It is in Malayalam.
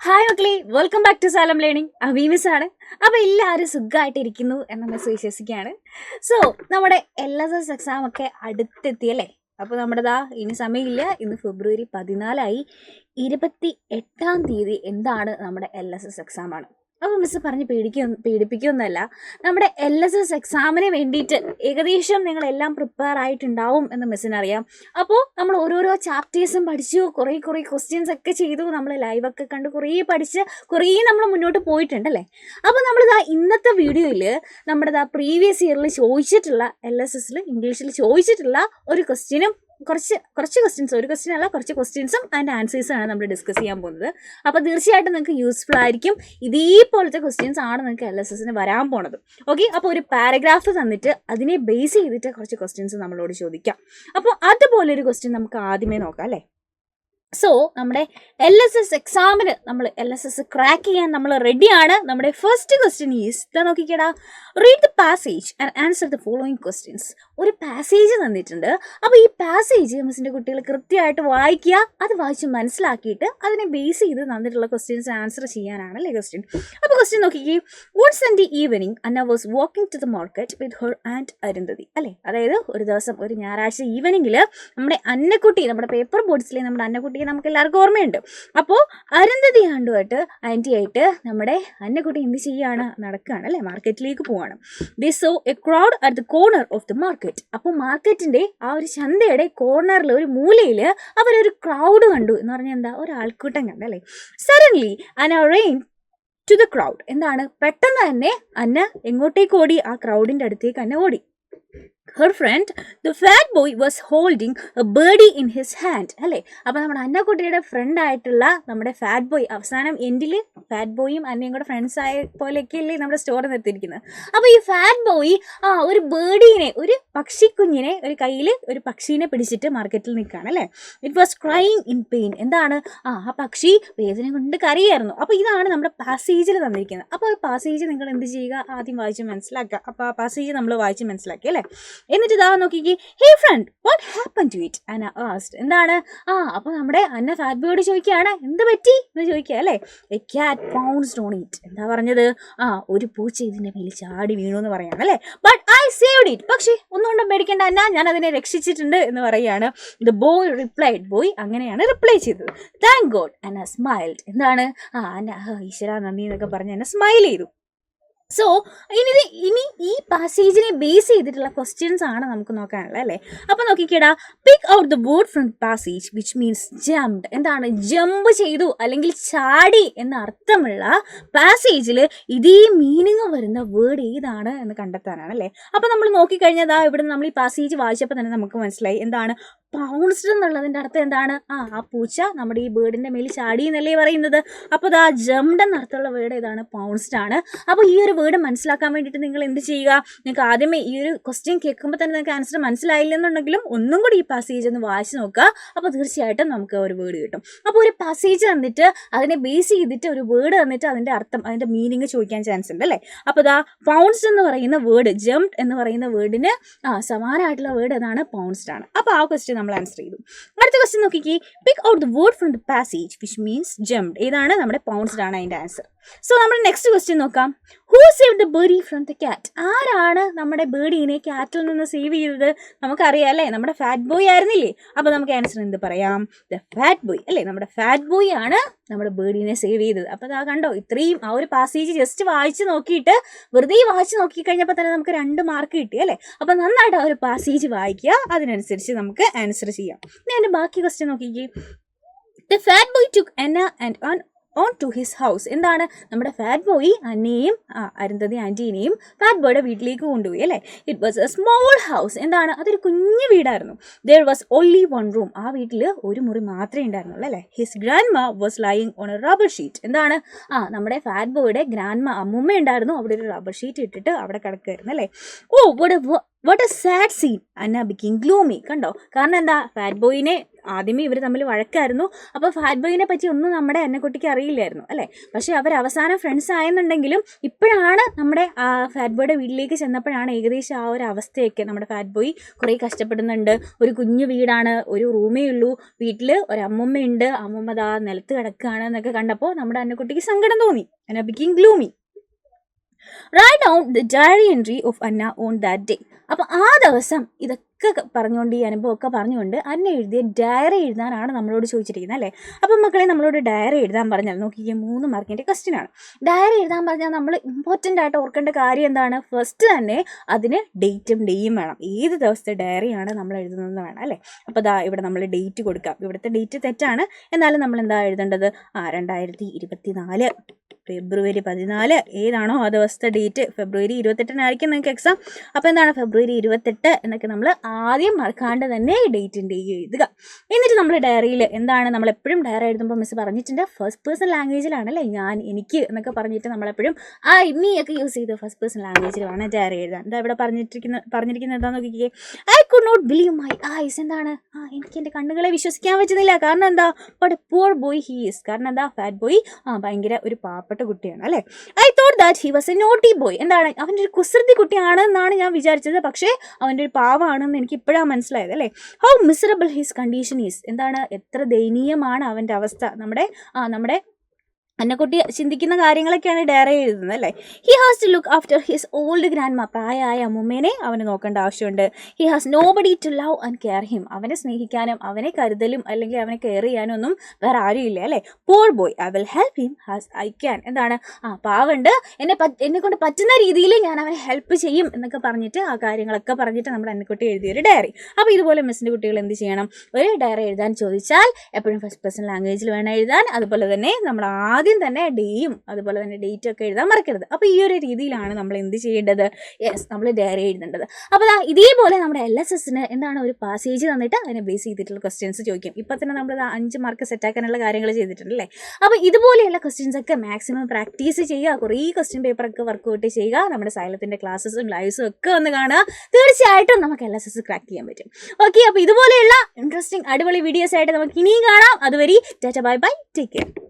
ഹായ് മക്കളെ, വെൽക്കം ബാക്ക് ടു സാലം ലേണിംഗ്. അബീമിസ് ആണ്. അപ്പോൾ എല്ലാവരും സുഖമായിട്ടിരിക്കുന്നു എന്ന് മിസ് വിശ്വസിക്കുകയാണ്. സോ നമ്മുടെ LSS എക്സാം ഒക്കെ അടുത്തെത്തിയല്ലേ. അപ്പോൾ നമ്മുടേതാ ഇനി സമയമില്ല. ഇന്ന് ഫെബ്രുവരി 14 28-ാം തീയതി എന്താണ് നമ്മുടെ LSS എക്സാമാണ്. അപ്പോൾ മിസ് പറഞ്ഞ് പേടിപ്പിക്കുകയൊന്നുമല്ല. നമ്മുടെ LSS എക്സാമിന് വേണ്ടിയിട്ട് ഏകദേശം നിങ്ങളെല്ലാം പ്രിപ്പയർ ആയിട്ടുണ്ടാവും എന്ന് മിസ്സിനറിയാം. അപ്പോൾ നമ്മൾ ഓരോരോ ചാപ്റ്റേഴ്സും പഠിച്ചു, കുറേ ക്വസ്റ്റ്യൻസ് ഒക്കെ ചെയ്തു, നമ്മൾ ലൈവൊക്കെ കണ്ട് കുറേ പഠിച്ച് നമ്മൾ മുന്നോട്ട് പോയിട്ടുണ്ടല്ലേ. അപ്പോൾ നമ്മളിതാ ഇന്നത്തെ വീഡിയോയിൽ നമ്മുടെ പ്രീവിയസ് ഇയറിൽ ചോദിച്ചിട്ടുള്ള LSSൽ ഇംഗ്ലീഷിൽ ചോദിച്ചിട്ടുള്ള ഒരു ക്വസ്റ്റ്യനും കുറച്ച് ക്വസ്റ്റ്യൻസ്, ഒരു ക്വസ്റ്റ്യൻ അല്ല കുറച്ച് ക്വസ്റ്റ്യൻസും അതിൻ്റെ ആൻസേഴ്സാണ് നമ്മൾ ഡിസ്കസ് ചെയ്യാൻ പോകുന്നത്. അപ്പോൾ തീർച്ചയായിട്ടും നിങ്ങൾക്ക് യൂസ്ഫുൾ ആയിരിക്കും. ഇതേപോലത്തെ ക്വസ്റ്റ്യൻസ് ആണ് നിങ്ങൾക്ക് LSSന് വരാൻ പോണത്. ഓക്കെ, അപ്പോൾ ഒരു പാരഗ്രാഫ് തന്നിട്ട് അതിനെ ബേസ് ചെയ്തിട്ട് കുറച്ച് ക്വസ്റ്റ്യൻസ് നമ്മളോട് ചോദിക്കാം. അപ്പോൾ അതുപോലൊരു ക്വസ്റ്റ്യൻ നമുക്ക് ആദ്യമേ നോക്കാം അല്ലേ. സോ നമ്മുടെ LSS എക്സാമിന് നമ്മൾ LSS ക്രാക്ക് ചെയ്യാൻ നമ്മൾ റെഡിയാണ്. നമ്മുടെ ഫസ്റ്റ് ക്വസ്റ്റ്യൻ ഈസ് നോക്കിക്കേടാ, read the passage and answer the following questions. ഒരു പാസേജ് തന്നിട്ടുണ്ട്. അപ്പോൾ ഈ പാസേജ് മിസ്സിൻ്റെ കുട്ടികൾ കൃത്യമായിട്ട് വായിക്കുക, അത് വായിച്ച് മനസ്സിലാക്കിയിട്ട് അതിനെ ബേസ് ചെയ്ത് തന്നിട്ടുള്ള ക്വസ്റ്റ്യൻസ് ആൻസർ ചെയ്യാനാണ് അല്ലേ ക്വസ്റ്റ്യൻ. അപ്പോൾ ക്വസ്റ്റ്യൻ നോക്കിക്കേ, once in the evening Anna was walking to the market with her and Arundhati അല്ലേ. അതായത് ഒരു ദിവസം ഒരു ഞായറാഴ്ച ഈവനിങ്ങിൽ നമ്മുടെ അന്നക്കുട്ടി, നമ്മുടെ പേപ്പർ ബോർഡ്സിലെ നമ്മുടെ അന്നക്കുട്ടി നമുക്ക് എല്ലാവർക്കും ഓർമ്മയുണ്ട്. അപ്പോൾ അരുന്ധതി ആൻറ്റിയായിട്ട് നമ്മുടെ അന്നക്കുട്ടി എന്ത് ചെയ്യാണ്, നടക്കുകയാണ് അല്ലേ, മാർക്കറ്റിലേക്ക് പോവാണ്. They saw a crowd at the corner of the market. അപ്പോൾ മാർക്കറ്റിൻ്റെ ആ ഒരു ചന്തയുടെ കോർണറിൽ ഒരു മൂലയിൽ അവരൊരു ക്രൗഡ് കണ്ടു എന്ന് പറഞ്ഞാൽ എന്താ, ഒരു ആൾക്കൂട്ടം കണ്ടു അല്ലേ. Suddenly Anna ran to the crowd. എന്താണ്, പെട്ടെന്ന് തന്നെ അന്ന എങ്ങോട്ടേക്ക് ഓടി, ആ ക്രൗഡിൻ്റെ അടുത്തേക്ക് അന്ന ഓടി. Her friend, the fat boy, was holding a birdie in his hand അല്ലേ. അപ്പോൾ നമ്മുടെ അന്നക്കുട്ടിയുടെ ഫ്രണ്ട് ആയിട്ടുള്ള നമ്മുടെ ഫാറ്റ് ബോയ്, അവസാനം എൻഡിൽ ഫാറ്റ് ബോയും അന്നയും കൂടെ ഫ്രണ്ട്സ് ആയ പോലെയൊക്കെ അല്ലേ നമ്മുടെ സ്റ്റോറി നിർത്തിയിരിക്കുന്നത്. അപ്പോൾ ഈ ഫാറ്റ് ബോയ് ഒരു ബേർഡീനെ, ഒരു പക്ഷിക്കുഞ്ഞിനെ, ഒരു കയ്യിൽ ഒരു പക്ഷീനെ പിടിച്ചിട്ട് മാർക്കറ്റിൽ നിൽക്കുകയാണ് അല്ലേ. It was crying in pain. എന്താണ്, ആ പക്ഷി വേദന കൊണ്ട് കരയായിരുന്നു. അപ്പോൾ ഇതാണ് നമ്മുടെ പാസേജിൽ തന്നിരിക്കുന്നത്. അപ്പോൾ ആ പാസേജ് നിങ്ങൾ എന്ത് ചെയ്യുക, ആദ്യം വായിച്ച് മനസ്സിലാക്കുക. അപ്പോൾ ആ പാസേജ് നമ്മൾ വായിച്ച് മനസ്സിലാക്കി അല്ലേ. എന്നിട്ട് ഇതാ നോക്കിക്കേ, hey friend what happen to it Anna asked. എന്താണ്, അപ്പോൾ നമ്മുടെ അന്ന ഫാറ്റ് ബോയോട് ചോദിക്കുകയാണ്, എന്ത് പറ്റി എന്ന് ചോദിക്കുക അല്ലേ. A cat pounced on it. എന്താ പറഞ്ഞത്, ഒരു പൂച്ച ഇതിൻ്റെ മേലിൽ ചാടി വീണു എന്ന് പറയാണ് അല്ലേ. But I saved it. പക്ഷേ ഒന്നുകൊണ്ടും പേടിക്കേണ്ട അന്ന, ഞാൻ അതിനെ രക്ഷിച്ചിട്ടുണ്ട് എന്ന് പറയുകയാണ്. The boy replied. ബോയ് അങ്ങനെയാണ് റിപ്ലൈ ചെയ്തത്. താങ്ക് ഗോഡ് അന്ന സ്മൈൽഡ്. എന്താണ്, അന്ന ഈശ്വര നന്ദി എന്നൊക്കെ പറഞ്ഞ് അന്ന സ്മൈൽ ചെയ്തു. സോ ഇനി ഈ പാസേജിനെ ബേസ് ചെയ്തിട്ടുള്ള ക്വസ്റ്റ്യൻസ് ആണ് നമുക്ക് നോക്കാനുള്ളത് അല്ലേ. അപ്പോൾ നോക്കിക്കേടാ, pick out the word from passage which means jumped. എന്താണ്, ജമ്പ് ചെയ്തു അല്ലെങ്കിൽ ചാടി എന്ന അർത്ഥമുള്ള പാസേജിൽ ഇതേ മീനിങ് വരുന്ന വേർഡ് ഏതാണ് എന്ന് കണ്ടെത്താനാണ് അല്ലേ. അപ്പോൾ നമ്മൾ നോക്കിക്കഴിഞ്ഞാൽ ഇവിടെ നമ്മൾ ഈ പാസേജ് വായിച്ചപ്പോൾ തന്നെ നമുക്ക് മനസ്സിലായി എന്താണ്, പൗൺസ്ഡ് എന്നുള്ളതിൻ്റെ അർത്ഥം എന്താണ്, ആ പൂച്ച നമ്മുടെ ഈ ബേർഡിൻ്റെ മേലിൽ ചാടി എന്നല്ലേ പറയുന്നത്. അപ്പോൾ അത് ജംപ്ഡ് എന്നർത്ഥമുള്ള വേർഡ് ഏതാണ്, പൗൺസ്ഡ് ആണ്. അപ്പോൾ ഈ ഒരു വേർഡ് മനസ്സിലാക്കാൻ വേണ്ടിയിട്ട് നിങ്ങൾ എന്ത് ചെയ്യുക, നിങ്ങൾക്ക് ആദ്യമേ ഈ ഒരു ക്വസ്റ്റ്യൻ കേൾക്കുമ്പോൾ തന്നെ നിങ്ങൾക്ക് ആൻസർ മനസ്സിലായില്ലെന്നുണ്ടെങ്കിലും ഒന്നും കൂടി ഈ പാസേജ് ഒന്ന് വായിച്ച് നോക്കുക. അപ്പോൾ തീർച്ചയായിട്ടും നമുക്ക് ഒരു വേർഡ് കിട്ടും. അപ്പോൾ ഒരു പാസേജ് തന്നിട്ട് അതിനെ ബേസ് ചെയ്തിട്ട് ഒരു വേർഡ് തന്നിട്ട് അതിൻ്റെ അർത്ഥം, അതിൻ്റെ മീനിങ് ചോദിക്കാൻ ചാൻസ് ഉണ്ട് അല്ലേ. അപ്പോൾ ഇതാ പൗൺസ്ഡ് എന്ന് പറയുന്ന വേർഡ്, ജംപ്ഡ് എന്ന് പറയുന്ന വേർഡിന് സമാനമായിട്ടുള്ള വേർഡ് ഏതാണ്, പൗൺസ്ഡ് ആണ്. അപ്പോൾ ആ ക്വസ്റ്റ്യൻ നമ്മൾ ആൻസർ ചെയ്തു. അടുത്ത ക്വസ്റ്റ്യൻ നോക്കിക്കേ, പിക്ക് out the word from the passage which means jumped. ഏതാണ്, നമ്മുടെ പൗൺസ്ഡ് ആണ് അതിൻ്റെ ആൻസർ. സോ നമ്മൾ നെക്സ്റ്റ് ക്വസ്റ്റ്യൻ നോക്കാം. Who save the birdie from the cat. ആരാണ് നമ്മുടെ ബേർഡീനെ ക്യാറ്റിൽ നിന്ന് സേവ് ചെയ്തത്, നമുക്കറിയാം അല്ലേ, നമ്മുടെ ഫാറ്റ് ബോയ് ആയിരുന്നില്ലേ. അപ്പോൾ നമുക്ക് ആൻസർ എന്ത് പറയാം, ദ ഫാറ്റ് ബോയ് അല്ലേ. നമ്മുടെ ഫാറ്റ് ബോയ് ആണ് നമ്മുടെ ബേർഡീനെ സേവ് ചെയ്തത്. അപ്പോൾ അതാ കണ്ടോ, ഇത്രയും ആ ഒരു പാസേജ് ജസ്റ്റ് വായിച്ച് നോക്കിയിട്ട് വെറുതെ വായിച്ച് നോക്കി കഴിഞ്ഞപ്പോൾ തന്നെ നമുക്ക് 2 മാർക്ക് കിട്ടി അല്ലേ. അപ്പോൾ നന്നായിട്ട് ആ ഒരു പാസേജ് വായിക്കുക, അതിനനുസരിച്ച് നമുക്ക് ആൻസർ ചെയ്യാം. ഇനി അതിൻ്റെ ബാക്കി ക്വസ്റ്റ്യൻ നോക്കിക്കേ. The fat boy took Anna and on to his house. എന്താണ്, നമ്മുടെ ഫാറ്റ് ബോയ് അന്നയെയും അരുന്ധതി ആൻറ്റീനെയും ഫാറ്റ് ബോയുടെ വീട്ടിലേക്ക് കൊണ്ടുപോയി അല്ലേ. It was a small house. എന്താണ്, അതൊരു കുഞ്ഞു വീടായിരുന്നു. There was only 1 room. ആ വീട്ടിൽ ഒരു മുറി മാത്രമേ ഉണ്ടായിരുന്നുള്ളൂ അല്ലേ. His grandma was lying on a rubber sheet. എന്താണ്, നമ്മുടെ ഫാറ്റ് ബോയുടെ ഗ്രാൻഡ് മാ അമ്മൂമ്മ ഉണ്ടായിരുന്നു, അവിടെ ഒരു റബ്ബർ ഷീറ്റ് ഇട്ടിട്ട് അവിടെ കിടക്കുമായിരുന്നു അല്ലേ. Oh what a sad scene. Anna becoming gloomy. കണ്ടോ? കാരണം എന്താ, ഫാറ്റ് ബോയിനെ ആദ്യമേ ഇവർ തമ്മിൽ വഴക്കായിരുന്നു. അപ്പോൾ ഫാറ്റ് ബോയിനെ പറ്റി ഒന്നും നമ്മുടെ അന്നക്കുട്ടിക്ക് അറിയില്ലായിരുന്നു അല്ലേ. പക്ഷേ അവർ അവസാനം ഫ്രണ്ട്സ് ആയെന്നുണ്ടെങ്കിലും ഇപ്പോഴാണ് നമ്മുടെ ഫാറ്റ് ബോയുടെ വീട്ടിലേക്ക് ചെന്നപ്പോഴാണ് ഏകദേശം ആ ഒരു അവസ്ഥയൊക്കെ. നമ്മുടെ ഫാറ്റ് ബോയ് കുറേ കഷ്ടപ്പെടുന്നുണ്ട്. ഒരു കുഞ്ഞു വീടാണ്, ഒരു റൂമേ ഉള്ളൂ, വീട്ടിൽ ഒരമ്മൂമ്മയുണ്ട്, അമ്മൂമ്മ ദാ നിലത്ത് കിടക്കുകയാണ് എന്നൊക്കെ കണ്ടപ്പോൾ നമ്മുടെ അന്നക്കുട്ടിക്ക് സങ്കടം തോന്നി. Anna becoming gloomy. Write down the diary entry of Anna on that day. അപ്പോൾ ആ ദിവസം ഇതൊക്കെ പറഞ്ഞുകൊണ്ട്, ഈ അനുഭവമൊക്കെ പറഞ്ഞുകൊണ്ട് അന്ന എഴുതിയ ഡയറി എഴുതാനാണ് നമ്മളോട് ചോദിച്ചിരിക്കുന്നത് അല്ലേ. അപ്പം മക്കളെ, നമ്മളോട് ഡയറി എഴുതാൻ പറഞ്ഞാൽ നോക്കിക്കുക, 3 മാർക്കിൻ്റെ ക്വസ്റ്റ്യൻ ആണ്. ഡയറി എഴുതാൻ പറഞ്ഞാൽ നമ്മൾ ഇമ്പോർട്ടൻ്റ് ആയിട്ട് ഓർക്കേണ്ട കാര്യം എന്താണ്? ഫസ്റ്റ് തന്നെ അതിന് ഡേറ്റും ഡേയും വേണം. ഏത് ദിവസത്തെ ഡയറിയാണ് നമ്മൾ എഴുതുന്നതെന്ന് വേണം അല്ലേ. അപ്പോൾ ദാ ഇവിടെ നമ്മൾ ഡേറ്റ് കൊടുക്കാം. ഇവിടുത്തെ ഡേറ്റ് തെറ്റാണ്, എന്നാലും നമ്മൾ എന്താ എഴുതേണ്ടത്? 2024 ഫെബ്രുവരി 14. ഏതാണോ ആ ദിവസത്തെ ഡേറ്റ്? ഫെബ്രുവരി 28-നായിരിക്കും നിങ്ങൾക്ക് എക്സാം. അപ്പോൾ എന്താണ് ഫെബ്രുവരി 28 എന്നൊക്കെ നമ്മൾ ആദ്യം മറക്കാണ്ട് തന്നെ ഡേറ്റിൻ്റെ എഴുതുക. എന്നിട്ട് നമ്മൾ ഡയറിയിൽ എന്താണ്, നമ്മളെപ്പോഴും ഡയറി എഴുതുമ്പോൾ മിസ് പറഞ്ഞിട്ടുണ്ട് ഫസ്റ്റ് പേഴ്സൺ ലാംഗ്വേജിലാണ് അല്ലേ. ഞാൻ, എനിക്ക് എന്നൊക്കെ പറഞ്ഞിട്ട് നമ്മളെപ്പോഴും മീ ഒക്കെ യൂസ് ചെയ്ത് ഫസ്റ്റ് പേഴ്സൺ ലാംഗ്വേജിൽ വേണം ഡയറി എഴുതാൻ. എന്താ ഇവിടെ പറഞ്ഞിരിക്കുന്നത് എന്താണെന്ന് നോക്കിക്കേ. I could not believe my eyes. എന്താണ്, എനിക്ക് എൻ്റെ കണ്ണുകളെ വിശ്വസിക്കാൻ പറ്റുന്നില്ല. കാരണം എന്താ, but poor boy he is. കാരണം എന്താ, ഫാറ്റ് ബോയ് ഭയങ്കര ഒരു പാവപ്പെട്ട കുട്ടിയാണ് അല്ലേ. I thought that he was a naughty boy. എന്താണ്, അവൻ്റെ ഒരു കുസൃതി കുട്ടിയാണ് എന്നാണ് ഞാൻ വിചാരിച്ചത്. പക്ഷേ അവൻ്റെ ഒരു പാവമാണെന്ന് എനിക്ക് ഇപ്പോഴാണ് മനസ്സിലായത് അല്ലേ. How miserable his condition is. എന്താണ്, എത്ര ദയനീയമാണ് അവൻ്റെ അവസ്ഥ. നമ്മുടെ അന്നക്കുട്ടി ചിന്തിക്കുന്ന കാര്യങ്ങളൊക്കെയാണ് ഡയറി എഴുതുന്നത് അല്ലേ. He has to look after his old grandma. പ്രായമായ അമ്മൂമ്മേനെ അവന് നോക്കേണ്ട ആവശ്യമുണ്ട്. He has nobody to love and care him. അവനെ സ്നേഹിക്കാനും അവനെ കരുതലും അല്ലെങ്കിൽ അവനെ കെയർ ചെയ്യാനും ഒന്നും വേറെ ആരും ഇല്ല അല്ലേ. Poor boy, I will help him as I can. എന്താണ്, പാവുണ്ട്, എന്നെ കൊണ്ട് പറ്റുന്ന രീതിയിൽ ഞാൻ അവനെ ഹെൽപ്പ് ചെയ്യും എന്നൊക്കെ പറഞ്ഞിട്ട് ആ കാര്യങ്ങളൊക്കെ പറഞ്ഞിട്ട് നമ്മുടെ അന്നക്കുട്ടി എഴുതിയൊരു ഡയറി. അപ്പോൾ ഇതുപോലെ മിസ്സിൻ്റെ കുട്ടികൾ എന്ത് ചെയ്യണം? ഒരു ഡയറി എഴുതാൻ ചോദിച്ചാൽ എപ്പോഴും ഫസ്റ്റ് പേഴ്സൺ ലാംഗ്വേജിൽ വേണം എഴുതാൻ. അതുപോലെ തന്നെ നമ്മൾ ആദ്യം തന്നെ ഡേയും അതുപോലെ തന്നെ ഡേറ്റും ഒക്കെ എഴുതാൻ മറക്കരുത്. അപ്പോൾ ഈ ഒരു രീതിയിലാണ് നമ്മൾ എന്ത് ചെയ്യേണ്ടത്? യെസ്, നമ്മൾ ഡയറി എഴുതേണ്ടത്. അപ്പോൾ ഇതേപോലെ നമ്മുടെ LSSന് എന്താണ്, ഒരു പാസേജ് തന്നിട്ട് അതിനെ ബേസ് ചെയ്തിട്ടുള്ള ക്വസ്റ്റ്യൻസ് ചോദിക്കും. ഇപ്പം തന്നെ നമ്മൾ 5 മാർക്ക് സെറ്റാക്കാനുള്ള കാര്യങ്ങൾ ചെയ്തിട്ടുണ്ടല്ലേ. അപ്പോൾ ഇതുപോലെയുള്ള ക്വസ്റ്റ്യൻസ് ഒക്കെ മാക്സിമം പ്രാക്ടീസ് ചെയ്യുക. കുറേ ക്വസ്റ്റ്യൻ പേപ്പറൊക്കെ വർക്കൗട്ട് ചെയ്യുക. നമ്മുടെ സൈലത്തിൻ്റെ ക്ലാസ്സസും ലൈവ്സും ഒക്കെ ഒന്ന് കാണുക. തീർച്ചയായിട്ടും നമുക്ക് LSS ക്രാക്ക് ചെയ്യാൻ പറ്റും. ഓക്കെ, അപ്പോൾ ഇതുപോലെയുള്ള ഇൻട്രസ്റ്റിംഗ് അടിപൊളി വീഡിയോസ് ആയിട്ട് നമുക്ക് ഇനിയും കാണാം. അതുവരെ Tata, bye bye, take care.